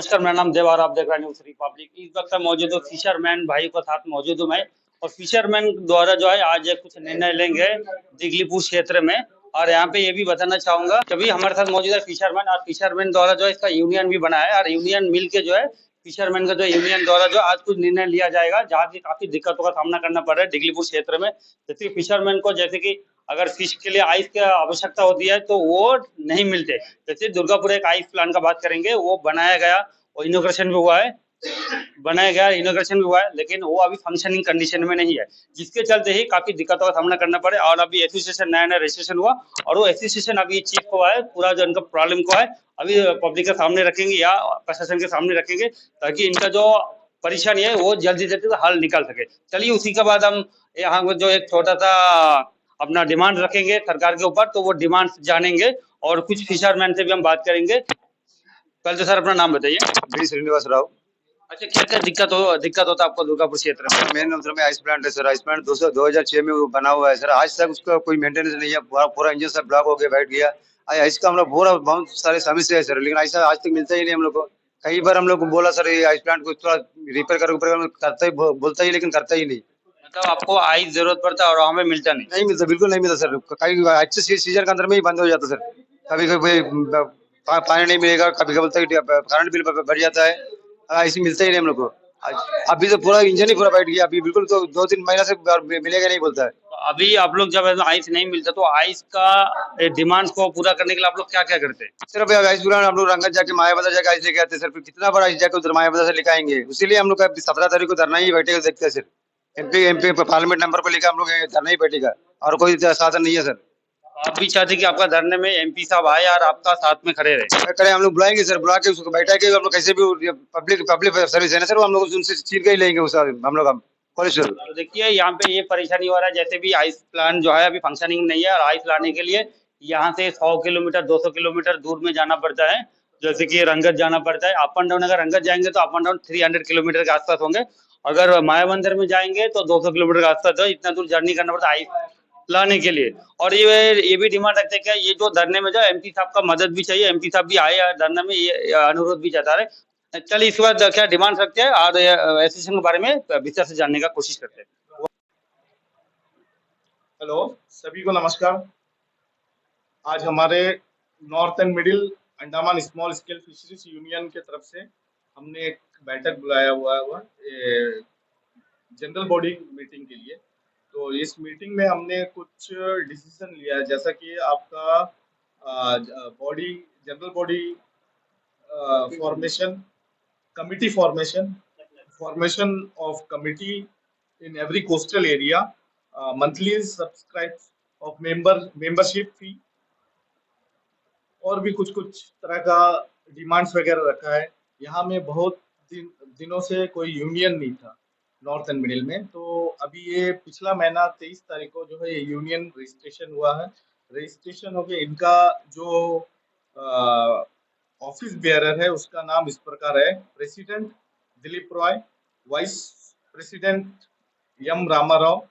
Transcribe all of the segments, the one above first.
नमस्कार, मेरा नाम देव और आप देख रहे हैं न्यूज़ रिपब्लिक। इस वक्त मैं मौजूद हूँ फिशरमैन भाई के साथ मौजूद हूँ मैं। और फिशरमैन द्वारा जो है आज कुछ निर्णय लेंगे दिगलीपुर क्षेत्र में। और यहाँ पे ये भी बताना चाहूंगा कि अभी हमारे साथ मौजूद है फिशरमैन, और फिशरमैन द्वारा जो है इसका यूनियन भी बना है, और यूनियन मिल के जो है फिशरमैन का जो यूनियन द्वारा जो आज कुछ निर्णय लिया जाएगा, जहाँ की काफी दिक्कतों का सामना करना पड़ रहा है दिगलीपुर क्षेत्र में। जैसे फिशरमैन को, जैसे कि अगर फिश के लिए आइस की आवश्यकता होती है तो वो नहीं मिलते। जैसे दुर्गापुर एक आइस प्लांट का बात करेंगे, वो बनाया गया और इनोग्रेशन भी हुआ है, लेकिन वो अभी फंक्शनिंग कंडीशन में नहीं है, जिसके चलते ही काफी दिक्कतों का सामना करना पड़े। और अभी एसोसिएशन नया नया रजिस्ट्रेशन हुआ, और वो एसोसिएशन अभी चीफ को है, पूरा जो इनका प्रॉब्लम को है अभी पब्लिक के सामने रखेंगे या प्रशासन के सामने रखेंगे, ताकि इनका जो परेशानी है वो जल्दी से जल्दी हल निकल सके। चलिए, उसी के बाद हम यहाँ पर जो एक छोटा सा अपना डिमांड रखेंगे सरकार के ऊपर, तो वो डिमांड जानेंगे और कुछ फिशरमैन से भी हम बात करेंगे। पहले तो सर अपना नाम बताइए। बी श्रीनिवास राव। अच्छा, क्या क्या दिक्कत होता है आपको दुर्गापुर क्षेत्र में? मेन नंबर में आइस प्लांट है सर। आइस प्लांट 2006 में वो बना हुआ है सर। आज तक उसका कोई मेंटेनेंस नहीं है। पूरा इंजन सब ब्लॉक हो गया, बैठ गया। आइस का हम लोग बहुत सारे समस्या है सर, लेकिन ऐसा आज तक मिलता ही नहीं हम लोग को। कई बार हम लोग को बोला सर ये आइस प्लांट को थोड़ा रिपेयर करो, करता ही बोलता ही, लेकिन करता ही नहीं। मतलब आपको आइस जरूरत पड़ता है और हमें मिलता नहीं? नहीं मिलता, बिल्कुल नहीं मिलता सर। कई अच्छे सीजन के अंदर में ही बंद हो जाता सर। कभी कभी पानी नहीं मिलेगा, कभी कभी बोलता है करंट बिल बढ़ जाता है। ऐसे मिलता ही नहीं हम लोग को। अभी तो पूरा इंजन ही पूरा बैठ गया। अभी बिल्कुल तो 2-3 महीना से मिलेगा नहीं बोलता है। तो अभी आप लोग जब आइस नहीं मिलता तो आइस का डिमांड को पूरा करने के लिए आप लोग क्या क्या करते हैं? सिर्फ आइस पूरा हम लोग रंगत जाके माया बाजार जाके आइस लेके आते हैं सर। फिर कितना बड़ा आइस जाके उधर माया बाजार से लेके आएंगे। उसीलिए हम लोग 17 तारीख को धरना ही बैठेगा, देखते हैं सर। एमपी पार्लियामेंट नंबर को लेकर हम लोग धरना ही बैठेगा, और कोई साधन नहीं है सर। आप भी चाहते कि आपका धरने में एमपी साहब आए और आपका साथ में खड़े रहे? करे हम लोग बुलाएंगे सर, बुला के उसको बैठा के हम लोग कैसे भी पब्लिक सर्विस है ना सर, वो हम लोग उनसे छीन के ही लेंगे उस हम लोग तो देखिए, यहाँ पे ये परेशानी हो रहा है, जैसे भी आइस प्लांट जो है अभी फंक्शनिंग नहीं है, और आइस लाने के लिए यहाँ से 100 किलोमीटर 200 किलोमीटर दूर में जाना पड़ता है। जैसे कि रंगत जाना पड़ता है, अप एंड डाउन। अगर रंगत जाएंगे तो अप एंड डाउन 300 किलोमीटर के आसपास होंगे। अगर माया मंदिर में जाएंगे तो 200 किलोमीटर के आसपास है। इतना दूर जर्नी करना पड़ता है आइस लाने के लिए। और ये भी डिमांड रखते हैं कि ये जो धरने में जो एमपी साहब का मदद भी चाहिए, एमपी साहब भी आए धरने में, ये अनुरोध भी जता रहे। चलिए, इसके बाद क्या डिमांड रखते हैं और एसोसिएशन के बारे में विस्तार से जानने का कोशिश करते हैं। हेलो, सभी को नमस्कार। आज हमारे north and middle Andaman small scale fisheries union के तरफ से हमने एक बैठक बुलाया हुआ है जनरल बॉडी मीटिंग के लिए। तो इस मीटिंग में हमने कुछ डिसीजन लिया है, जैसा कि आपका body general body formation, committee formation of committee in every coastal area, monthly subscribe of membership fee, और भी कुछ तरह का डिमांड्स वगैरह रखा है। यहाँ में बहुत दिनों से कोई यूनियन नहीं था नॉर्थ एंड मिडिल में। तो अभी ये पिछला महीना 23 तारीख को जो है ये यूनियन रजिस्ट्रेशन हुआ है। रजिस्ट्रेशन हो गया। इनका जो ऑफिस बेयरर है उसका नाम इस प्रकार है: president Dilip Roy, vice president M Ramarao,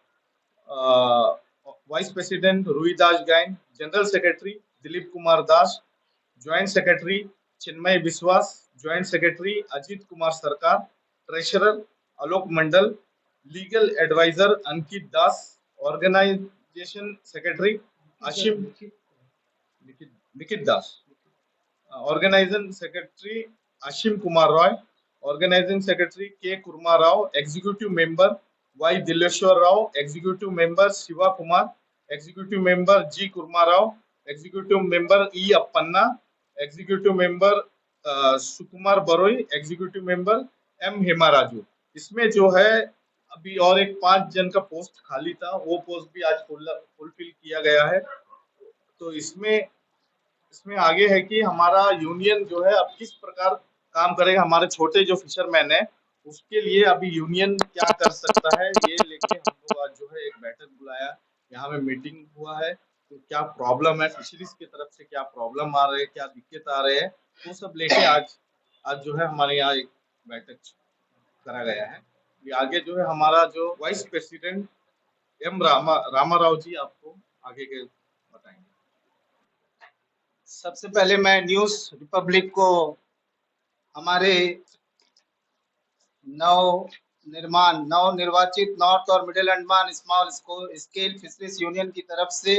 vice president Ruidas Gayen, general secretary Dilip Kumar Das, joint secretary Chinmay Biswas, joint secretary Ajit Kumar Sarkar, treasurer Alok Mandal, legal adviser Ankit Das, organisation secretary Ashim Nikit Das, organisation secretary Ashim Kumar Roy, organising secretary K Kurma Rao, executive member Y Dileshwar Rao, executive member Shiva Kumar, executive member G Kurma Rao, executive member E Appanna, executive member Sukumar Baroi, executive member M Hema Raju. इसमें जो है अभी और एक 5 जन का post खाली था, वो पोस्ट भी आज फुलफिल किया गया है। तो इसमें आगे है कि हमारा यूनियन जो है अब किस प्रकार काम करेगा। हमारे छोटे जो फिशरमैन है उसके लिए अभी यूनियन क्या कर सकता है, ये लेके हम लोग आज जो है एक बैठक बुलाया। यहाँ में मीटिंग हुआ है। तो क्या प्रॉब्लम है फिशरीज की तरफ से, क्या प्रॉब्लम आ रहे हैं, क्या दिक्कत आ रहे हैं, वो सब लेके आज जो है हमारे यहाँ एक बैठक करा गया है। ये आगे जो है हमारा जो वाइस प्रेसिडेंट एम रामाराव जी आपको आगे के बताएंगे। सबसे पहले मैं न्यूज़ रिपब्लिक को हमारे नव निर्वाचित नॉर्थ और middle Andaman small scale fisheries union की तरफ से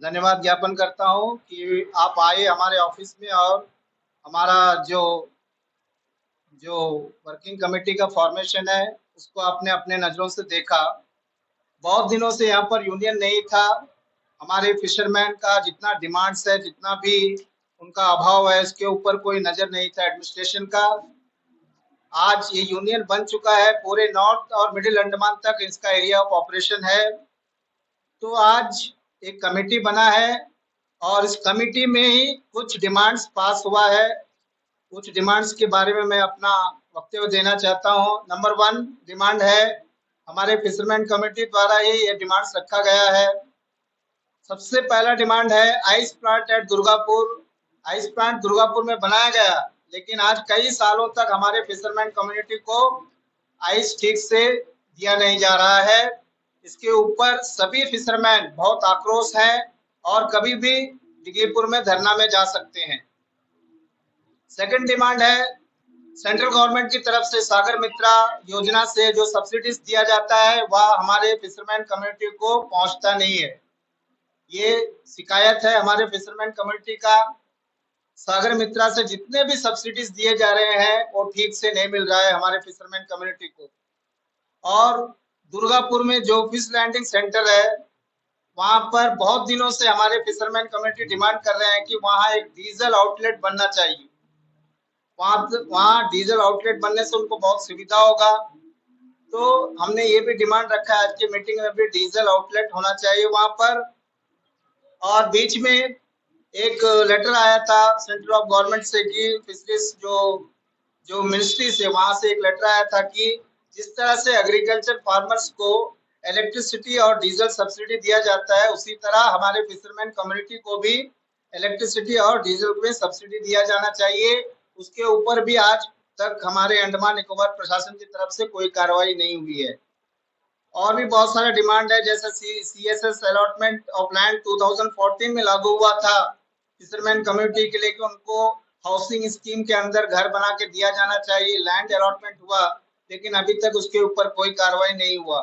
धन्यवाद ज्ञापन करता हूं कि आप आए हमारे ऑफिस में और हमारा जो जो वर्किंग कमेटी का फॉर्मेशन है उसको आपने अपने नज़रों से देखा। बहुत दिनों से यहाँ पर यूनियन नहीं था। हमारे फिशरमैन का जितना डिमांड्स है, जितना भी उनका अभाव है, उसके ऊपर कोई नज़र नहीं था एडमिनिस्ट्रेशन का। आज ये यूनियन बन चुका है, पूरे नॉर्थ और मिडिल अंडमान तक इसका एरिया ऑफ ऑपरेशन है। तो आज एक कमेटी बना है और इस कमेटी में ही कुछ डिमांड्स पास हुआ है। कुछ डिमांड्स के बारे में मैं अपना वक्तव्य देना चाहता हूं। नंबर 1 डिमांड है, हमारे फिशरमैन कमेटी द्वारा ही ये डिमांड्स रखा गया है। सबसे पहला डिमांड है ice plant at Durgapur. Ice plant Durgapur में बनाया गया, लेकिन आज कई सालों तक हमारे फिशरमैन कम्युनिटी को आइस ठीक से दिया नहीं जा रहा है। इसके ऊपर सभी फिशरमैन बहुत आक्रोश है और कभी भी डिगलीपुर में धरना में जा सकते हैं। सेकंड डिमांड है, सेंट्रल गवर्नमेंट की तरफ से सागर मित्रा योजना से जो सब्सिडीज दिया जाता है वह हमारे फिशरमैन कम्युनिटी को पहुंचता नहीं है। ये शिकायत है हमारे फिशरमैन कम्युनिटी का। सागर मित्रा से जितने भी सब्सिडीज दिए जा रहे हैं वो ठीक से नहीं मिल रहा है हमारे फिशरमैन कम्युनिटी को। और दुर्गापुर में जो फिश लैंडिंग सेंटर है वहां पर बहुत दिनों से हमारे फिशरमैन कम्युनिटी डिमांड कर रहे हैं कि वहां एक डीजल आउटलेट बनना चाहिए। वहां डीजल आउटलेट बनने से उनको बहुत सुविधा होगा। तो हमने ये भी डिमांड रखा है आज की मीटिंग में भी, डीजल आउटलेट होना चाहिए वहां पर। और बीच में एक लेटर आया था सेंट्रल ऑफ गवर्नमेंट से कि फिशरीज जो मिनिस्ट्री से, वहां से एक लेटर आया था कि जिस तरह से एग्रीकल्चर फार्मर्स को इलेक्ट्रिसिटी और डीजल सब्सिडी दिया जाता है, उसी तरह हमारे फिशरमैन कम्युनिटी को भी इलेक्ट्रिसिटी और डीजल में सब्सिडी दिया जाना चाहिए। उसके ऊपर भी आज तक हमारे अंडमान निकोबार प्रशासन की तरफ से कोई कार्रवाई नहीं हुई है। और भी बहुत सारे डिमांड है, जैसे CSS अलॉटमेंट ऑफ लैंड 2014 में लागू हुआ था फिशरमैन कम्युनिटी के लिए कि उनको हाउसिंग स्कीम के अंदर घर बना के दिया जाना चाहिए। लैंड अलॉटमेंट हुआ, लेकिन अभी तक उसके ऊपर कोई कार्रवाई नहीं हुआ।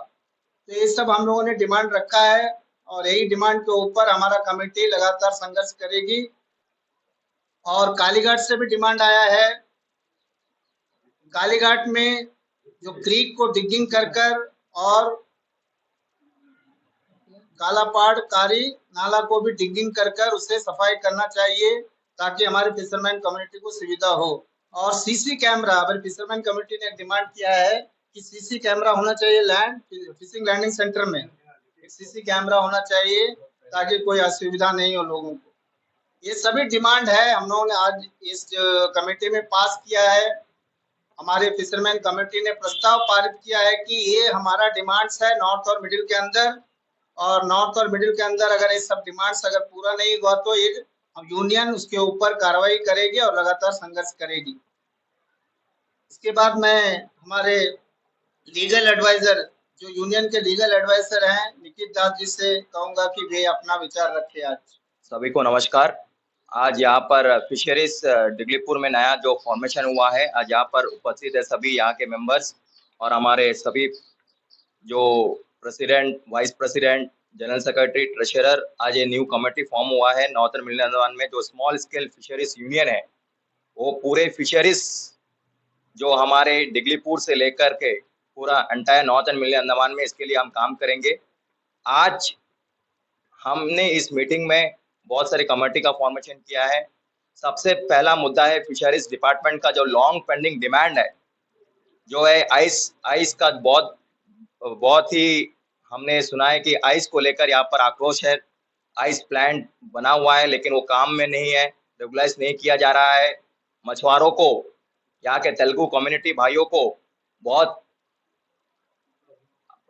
तो ये सब हम लोगों ने डिमांड रखा है और यही डिमांड के ऊपर हमारा कमेटी लगातार संघर्ष करेगी। और कालीघाट से भी डिमांड आया है। कालीघाट में जो क्रीक को डिगिंग कर और कालापाड़ कारी नाला को भी डिगिंग कर उसे सफाई करना चाहिए ताकि हमारे फिशरमैन कम्युनिटी को सुविधा हो। और सीसी कैमरा, हमारे फिशरमैन कम्युनिटी ने डिमांड किया है कि सीसी कैमरा होना चाहिए लैंड फिशिंग लैंडिंग सेंटर में। सीसी कैमरा होना चाहिए ताकि कोई असुविधा नहीं हो लोगों को। ये सभी डिमांड है हम लोगों ने आज इस कमेटी में पास किया है। हमारे फिशरमैन कमेटी ने प्रस्ताव पारित किया है कि ये हमारा डिमांड्स है नॉर्थ और मिडिल के अंदर, और नॉर्थ और मिडिल के अंदर अगर ये सब डिमांड्स अगर पूरा नहीं हुआ तो ये यूनियन उसके ऊपर कार्रवाई करेगी और लगातार संघर्ष करेगी। इसके बाद मैं हमारे लीगल एडवाइजर, जो यूनियन के लीगल एडवाइजर हैं, निकित दास जी से कहूंगा कि वे अपना विचार रखें। आज सभी को नमस्कार। आज यहाँ पर फिशरीज डिगलीपुर में नया जो फॉर्मेशन हुआ है, आज यहाँ पर उपस्थित है सभी यहाँ के मेंबर्स और हमारे सभी जो president, vice president, general secretary, treasurer. आज ये न्यू कमेटी फॉर्म हुआ है नॉर्थर्न मिडिल अंडमान में। जो स्मॉल स्केल फिशरीज यूनियन है वो पूरे फिशरीज जो हमारे डिगलीपुर से लेकर के पूरा एंटायर नॉर्थर्न मिडिल अंडमान में, इसके लिए हम काम करेंगे। आज हमने इस मीटिंग में बहुत सारी कमेटी का फॉर्मेशन किया है। सबसे पहला मुद्दा है फिशरीज डिपार्टमेंट का जो लॉन्ग पेंडिंग डिमांड है, जो है आइस का बहुत ही हमने सुना है कि आइस को लेकर यहाँ पर आक्रोश है। आइस प्लांट बना हुआ है लेकिन वो काम में नहीं है, रेगुलाइज नहीं किया जा रहा है। मछुआरों को, यहाँ के तेलुगु कम्युनिटी भाइयों को बहुत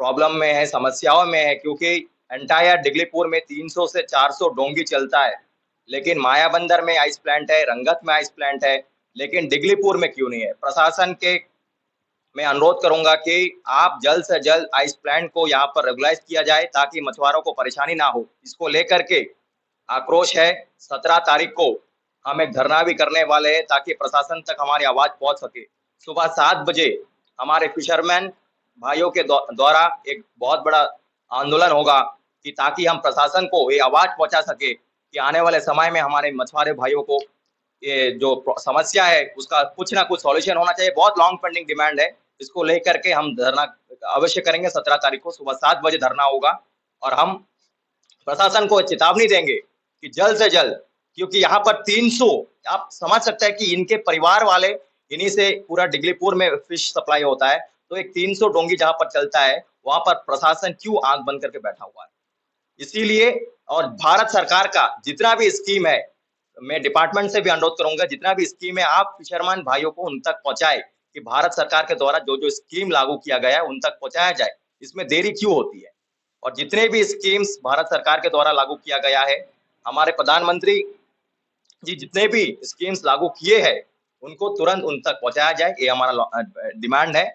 प्रॉब्लम में है, समस्याओं में है, क्योंकि एंटायर डिगलीपुर में 300 से 400 डोंगी चलता है, लेकिन मायाबंदर में आइस प्लांट है, रंगत में आइस प्लांट है, लेकिन डिगलीपुर में क्यों नहीं है। प्रशासन के मैं अनुरोध करूंगा कि आप जल्द से जल्द आइस प्लांट को यहाँ पर रेगुलाइज किया जाए ताकि मछुआरों को परेशानी ना हो। इसको लेकर के आक्रोश है। 17 तारीख को हम एक धरना भी करने वाले हैं ताकि प्रशासन तक हमारी आवाज पहुंच सके। सुबह 7 बजे हमारे फिशरमैन भाइयों के द्वारा एक बहुत बड़ा आंदोलन होगा कि ताकि हम प्रशासन को ये आवाज पहुंचा सके कि आने वाले समय में हमारे मछुआरे भाइयों को ये जो समस्या है उसका कुछ ना कुछ सॉल्यूशन होना चाहिए। बहुत लॉन्ग पेंडिंग डिमांड है, इसको लेकर के हम धरना अवश्य करेंगे। 17 तारीख को सुबह 7 बजे धरना होगा और हम प्रशासन को चेतावनी देंगे कि जल्द से जल्द, क्योंकि यहाँ पर 300 आप समझ सकते हैं कि इनके परिवार वाले इन्हीं से पूरा डिगलीपुर में फिश सप्लाई होता है, तो एक 300 डोंगी जहाँ पर चलता है वहां पर प्रशासन क्यों आंख बंद करके बैठा हुआ है। इसीलिए और भारत सरकार का जितना भी स्कीम है, मैं डिपार्टमेंट से भी अनुरोध करूंगा जितना भी स्कीम है आप फिशरमैन भाइयों को उन तक पहुंचाए कि भारत सरकार के द्वारा जो जो स्कीम लागू किया गया है उन तक पहुंचाया जाए, इसमें देरी क्यों होती है। और जितने भी स्कीम्स भारत सरकार के द्वारा लागू किया गया है, हमारे प्रधानमंत्री जी जितने भी स्कीम्स लागू किए हैं उनको तुरंत उन तक पहुंचाया जाए, ये हमारा डिमांड है।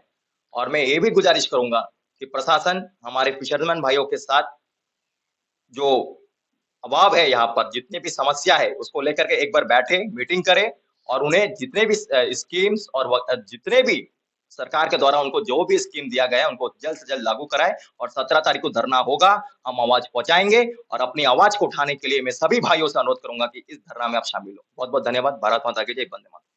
और मैं ये भी गुजारिश करूंगा कि प्रशासन हमारे फिशरमैन भाइयों के साथ जो अभाव है, यहाँ पर जितनी भी समस्या है उसको लेकर के एक बार बैठे, मीटिंग करे और उन्हें जितने भी स्कीम्स और जितने भी सरकार के द्वारा उनको जो भी स्कीम दिया गया है उनको जल्द से जल्द लागू कराए। और 17 तारीख को धरना होगा, हम आवाज पहुंचाएंगे और अपनी आवाज को उठाने के लिए मैं सभी भाइयों से अनुरोध करूंगा कि इस धरना में आप शामिल हो। बहुत बहुत धन्यवाद। भारत माता की जय, वंदे मातरम।